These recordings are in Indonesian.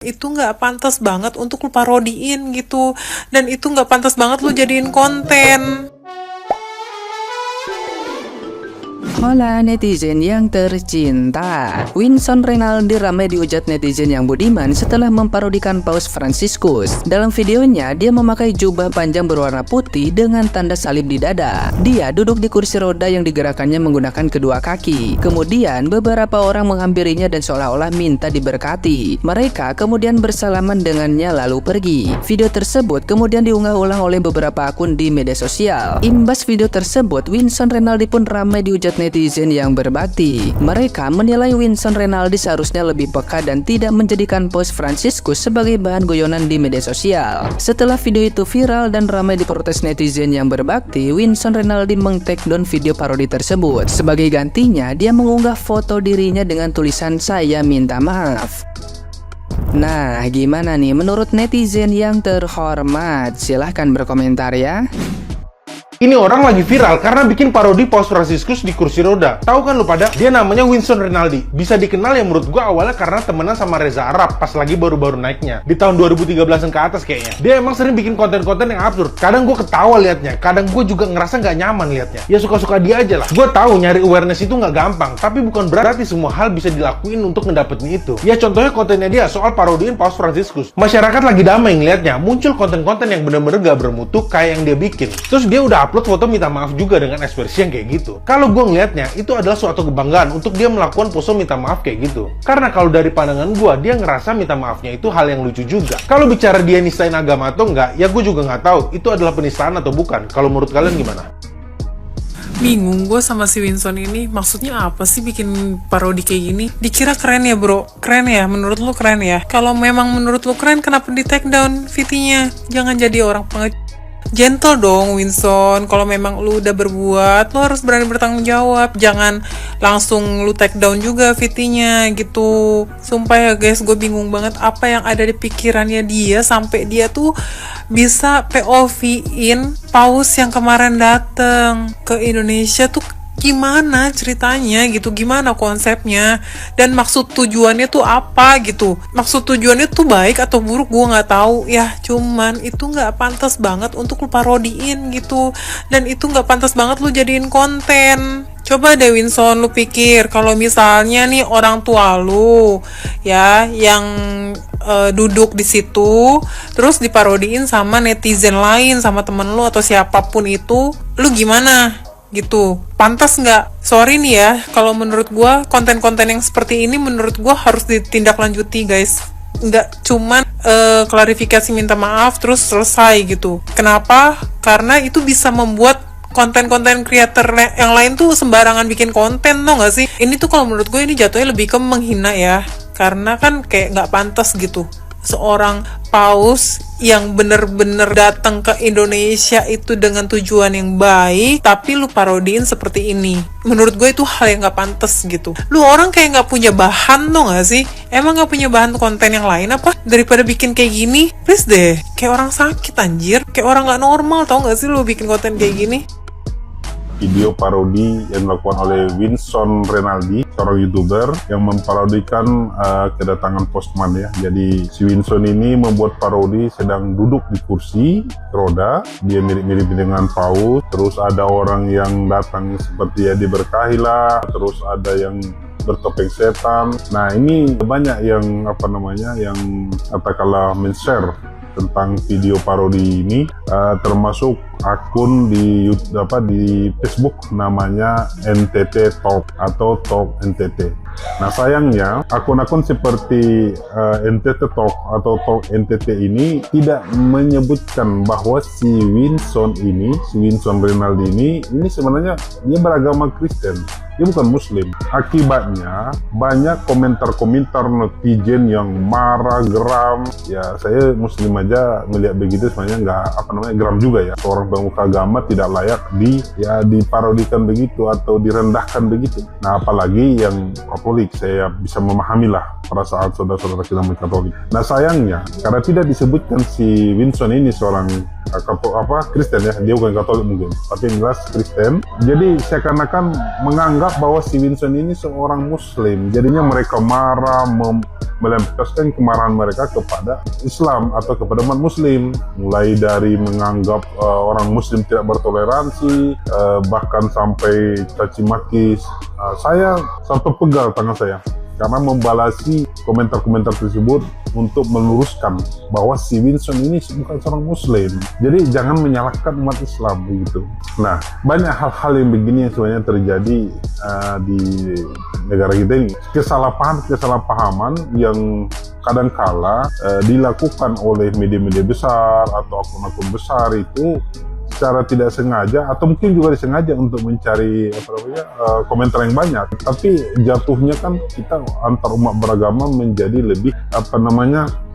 Itu nggak pantas banget untuk lu parodiin gitu, dan itu nggak pantas banget lu jadiin konten. Hola netizen yang tercinta, Winston Renaldi ramai dihujat netizen yang budiman setelah memparodikan Paus Fransiskus. Dalam videonya, dia memakai jubah panjang berwarna putih dengan tanda salib di dada. Dia duduk di kursi roda yang digerakkannya menggunakan kedua kaki. Kemudian, beberapa orang menghampirinya dan seolah-olah minta diberkati. Mereka kemudian bersalaman dengannya lalu pergi. Video tersebut kemudian diunggah ulang oleh beberapa akun di media sosial. Imbas video tersebut, Winston Renaldi pun ramai dihujat netizen yang berbakti. Mereka menilai Winston Renaldi seharusnya lebih peka dan tidak menjadikan Paus Fransiskus sebagai bahan guyonan di media sosial. Setelah video itu viral dan ramai diprotes netizen yang berbakti, Winston Renaldi meng-take down video parodi tersebut. Sebagai gantinya, dia mengunggah foto dirinya dengan tulisan "Saya minta maaf". Nah, gimana nih menurut netizen yang terhormat? Silahkan berkomentar ya. Ini orang lagi viral karena bikin parodi Paus Fransiskus di kursi roda. Tahu kan lu pada? Dia namanya Winston Renaldi. Bisa dikenal ya menurut gua awalnya karena temenan sama Reza Arab pas lagi baru-baru naiknya. Di tahun 2013-an ke atas kayaknya. Dia emang sering bikin konten-konten yang absurd. Kadang gua ketawa liatnya, kadang gua juga ngerasa nggak nyaman liatnya. Ya suka-suka dia aja lah. Gua tahu nyari awareness itu nggak gampang, tapi bukan berarti semua hal bisa dilakuin untuk ngedapetin itu. Ya contohnya kontennya dia soal parodiin Paus Fransiskus. Masyarakat lagi damai ngeliatnya, muncul konten-konten yang bener-bener gak bermutu kayak yang dia bikin. Terus dia udah upload foto minta maaf juga dengan ekspresi yang kayak gitu. Kalau gue ngelihatnya, itu adalah suatu kebanggaan untuk dia melakukan pose minta maaf kayak gitu. Karena kalau dari pandangan gue, dia ngerasa minta maafnya itu hal yang lucu juga. Kalau bicara dia nistain agama atau enggak, ya gue juga nggak tahu itu adalah penistaan atau bukan. Kalau menurut kalian gimana? Bingung gue sama si Winston ini, maksudnya apa sih bikin parodi kayak gini? Dikira keren ya bro? Keren ya? Menurut lu keren ya? Kalau memang menurut lu keren, kenapa di take down VT-nya? Jangan jadi orang gentle dong Winston. Kalau memang lu udah berbuat, lu harus berani bertanggung jawab. Jangan langsung lu take down juga VT-nya gitu. Sumpah ya guys, gue bingung banget apa yang ada di pikirannya dia sampai dia tuh bisa POV-in Paus yang kemarin dateng ke Indonesia tuh. Gimana ceritanya gitu, gimana konsepnya, dan maksud tujuannya tuh apa gitu. Maksud tujuannya tuh baik atau buruk gue nggak tahu ya, cuman itu nggak pantas banget untuk lu parodiin gitu, dan itu nggak pantas banget lu jadiin konten. Coba deh Winston, lu pikir kalau misalnya nih orang tua lu ya yang duduk di situ terus diparodiin sama netizen lain, sama temen lu atau siapapun itu, lu gimana? Gitu, pantas nggak? Sorry nih ya, kalau menurut gue konten-konten yang seperti ini menurut gue harus ditindaklanjuti guys. Nggak cuman klarifikasi minta maaf terus selesai gitu. Kenapa? Karena itu bisa membuat konten-konten creator yang lain tuh sembarangan bikin konten, tau nggak sih? Ini tuh kalau menurut gue ini jatuhnya lebih ke menghina ya, karena kan kayak nggak pantas gitu. Seorang paus yang bener-bener datang ke Indonesia itu dengan tujuan yang baik, tapi lu parodiin seperti ini. Menurut gue itu hal yang gak pantas gitu. Lu orang kayak gak punya bahan tuh gak sih? Emang gak punya bahan konten yang lain apa? Daripada bikin kayak gini, please deh. Kayak orang sakit anjir. Kayak orang gak normal, tau gak sih lu bikin konten kayak gini? Video parodi yang dilakukan oleh Winston Renaldi, seorang YouTuber yang memparodikan kedatangan postman ya. Jadi si Winston ini membuat parodi sedang duduk di kursi roda, dia mirip-mirip dengan Paus. Terus ada orang yang datang seperti ya diberkahi lah, terus ada yang bertopeng setan. Nah ini banyak yang yang katakanlah men-share tentang video parodi ini, termasuk akun di Facebook namanya NTT Talk atau Talk NTT. Nah sayangnya akun-akun seperti NTT Talk atau Talk NTT ini tidak menyebutkan bahwa si Winston Renaldi ini sebenarnya dia beragama Kristen, dia bukan Muslim. Akibatnya banyak komentar-komentar netizen yang marah, geram. Ya saya Muslim aja melihat begitu sebenarnya geram juga ya. Seorang pemuka agama tidak layak diparodikan begitu atau direndahkan begitu. Nah apalagi yang Katolik, saya bisa memahami lah perasaan saudara-saudara kita Katolik. Nah sayangnya karena tidak disebutkan si Winston ini seorang Kristen ya, dia bukan Katolik mungkin, tapi yang jelas Kristen. Jadi seakan-akan menganggap bahwa si Winston ini seorang Muslim. Jadinya mereka marah, melampiaskan kemarahan mereka kepada Islam atau kepada umat Muslim, mulai dari menganggap orang Muslim tidak bertoleransi, bahkan sampai caci maki. Saya sampai pegal tangan saya karena membalasi komentar-komentar tersebut untuk meluruskan bahwa si Winston ini bukan seorang Muslim. Jadi jangan menyalahkan umat Islam begitu. Nah, banyak hal-hal yang begini yang sebenarnya terjadi di negara kita ini. Kesalahpahaman yang kadangkala dilakukan oleh media-media besar atau akun-akun besar itu secara tidak sengaja atau mungkin juga disengaja untuk mencari komentar yang banyak, tapi jatuhnya kan kita antar umat beragama menjadi lebih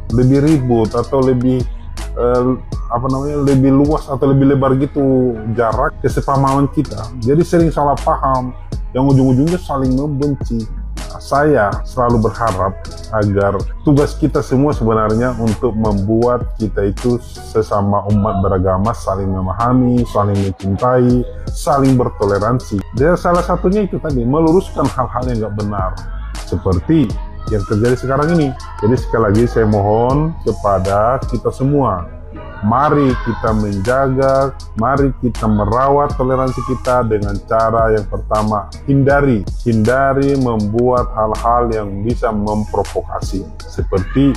lebih ribut atau lebih lebih luas atau lebih lebar gitu jarak kesepahaman kita, jadi sering salah paham yang ujung-ujungnya saling membenci. Saya selalu berharap agar tugas kita semua sebenarnya untuk membuat kita itu sesama umat beragama saling memahami, saling mencintai, saling bertoleransi. Dan salah satunya itu tadi, meluruskan hal-hal yang nggak benar seperti yang terjadi sekarang ini. Jadi sekali lagi saya mohon kepada kita semua, mari kita menjaga, mari kita merawat toleransi kita dengan cara yang pertama, hindari membuat hal-hal yang bisa memprovokasi. Seperti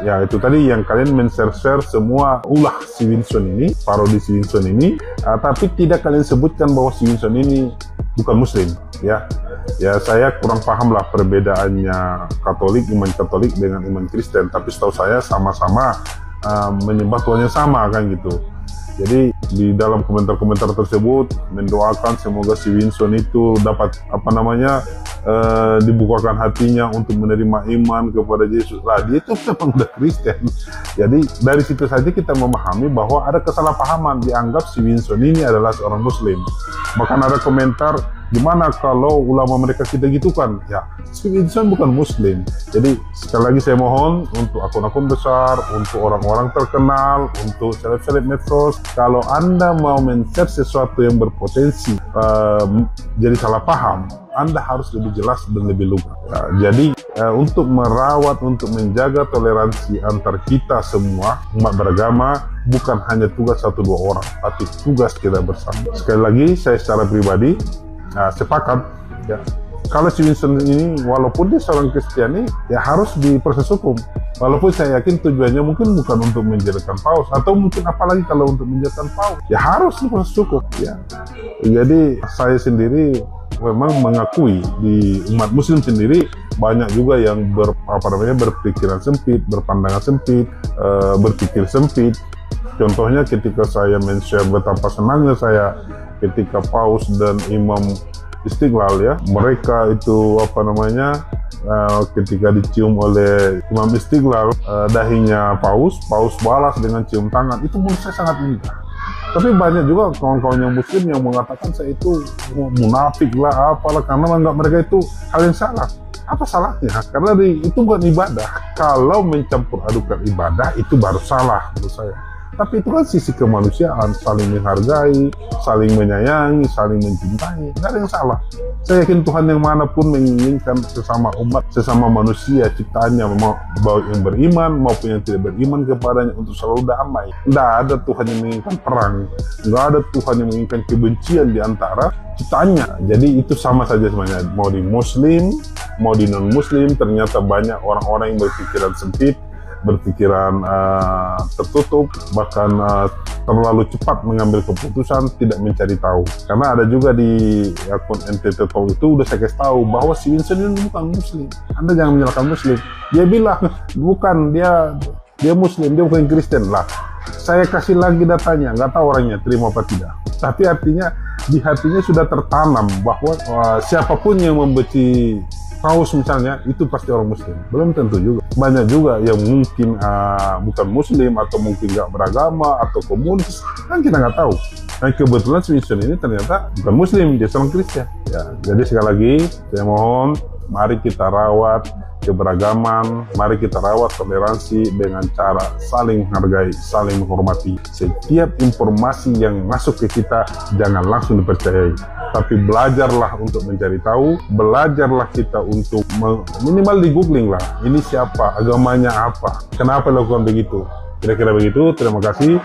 ya itu tadi yang kalian men-share semua ulah si Winston ini, parodi si Winston ini, tapi tidak kalian sebutkan bahwa si Winston ini bukan Muslim, ya. Ya saya kurang paham lah perbedaannya Katolik, iman Katolik dengan iman Kristen, tapi setahu saya sama-sama menyembah Tuhan yang sama kan gitu. Jadi di dalam komentar-komentar tersebut mendoakan semoga si Winston itu dapat dibukakan hatinya untuk menerima iman kepada Yesus. Lah dia itu memang udah Kristen. Jadi dari situ saja kita memahami bahwa ada kesalahpahaman, dianggap si Winston ini adalah seorang Muslim. Bahkan ada komentar, gimana kalau ulama mereka kita gitukan? Ya, si Winston bukan Muslim. Jadi sekali lagi saya mohon untuk akun-akun besar, untuk orang-orang terkenal, untuk seleb-seleb medsos, kalau Anda mau men-share sesuatu yang berpotensi jadi salah paham, Anda harus lebih jelas dan lebih lugas. Jadi untuk merawat, untuk menjaga toleransi antar kita semua umat beragama bukan hanya tugas 1-2 orang, tapi tugas kita bersama. Sekali lagi saya secara pribadi sepakat ya, kalau si Winston ini walaupun dia seorang Kristiani ya harus diproses hukum, walaupun saya yakin tujuannya mungkin bukan untuk menjadikan paus, atau mungkin apalagi kalau untuk menjadikan paus ya harus diproses hukum ya. Jadi saya sendiri memang mengakui di umat Muslim sendiri banyak juga yang berpikiran sempit, berpandangan sempit, berpikir sempit. Contohnya ketika saya men-share betapa senangnya saya ketika Paus dan Imam Istiqlal ya, mereka itu ketika dicium oleh Imam Istiqlal dahinya Paus balas dengan cium tangan, itu menurut saya sangat indah. Tapi banyak juga kawan-kawan yang Muslim yang mengatakan saya itu munafik lah apalah, karena menganggap mereka itu hal yang salah. Apa salahnya? Karena itu bukan ibadah. Kalau mencampur adukan ibadah itu baru salah menurut saya. Tapi itu kan sisi kemanusiaan, saling menghargai, saling menyayangi, saling mencintai, nggak ada yang salah. Saya yakin Tuhan yang manapun menginginkan sesama umat, sesama manusia ciptaannya, baik yang beriman maupun yang tidak beriman kepadanya untuk selalu damai. Nggak ada Tuhan yang menginginkan perang, nggak ada Tuhan yang menginginkan kebencian di antara ciptaannya. Jadi itu sama saja sebenarnya, mau di Muslim, mau di non-Muslim, ternyata banyak orang-orang yang berpikiran sempit, berpikiran tertutup, bahkan terlalu cepat mengambil keputusan, tidak mencari tahu. Karena ada juga di akun NTT Talk itu udah saya kasih tahu bahwa si Winston ini bukan Muslim. Anda jangan menyalahkan Muslim. Dia bilang bukan, dia Muslim, dia bukan Kristen lah. Saya kasih lagi datanya, nggak tahu orangnya terima apa tidak. Tapi artinya di hatinya sudah tertanam bahwa siapapun yang membenci Paus misalnya, itu pasti orang Muslim. Belum tentu juga. Banyak juga yang mungkin bukan Muslim, atau mungkin nggak beragama, atau komunis. Kan kita nggak tahu. Dan kebetulan si Winston ini ternyata bukan Muslim, dia seorang Kristen. Ya, jadi sekali lagi, saya mohon Mari kita rawat keberagaman, mari kita rawat toleransi dengan cara saling menghargai, saling menghormati. Setiap informasi yang masuk ke kita jangan langsung dipercayai, tapi belajarlah untuk mencari tahu, belajarlah kita untuk minimal di googling lah, ini siapa, agamanya apa, kenapa lakukan begitu. Kira-kira begitu, terima kasih.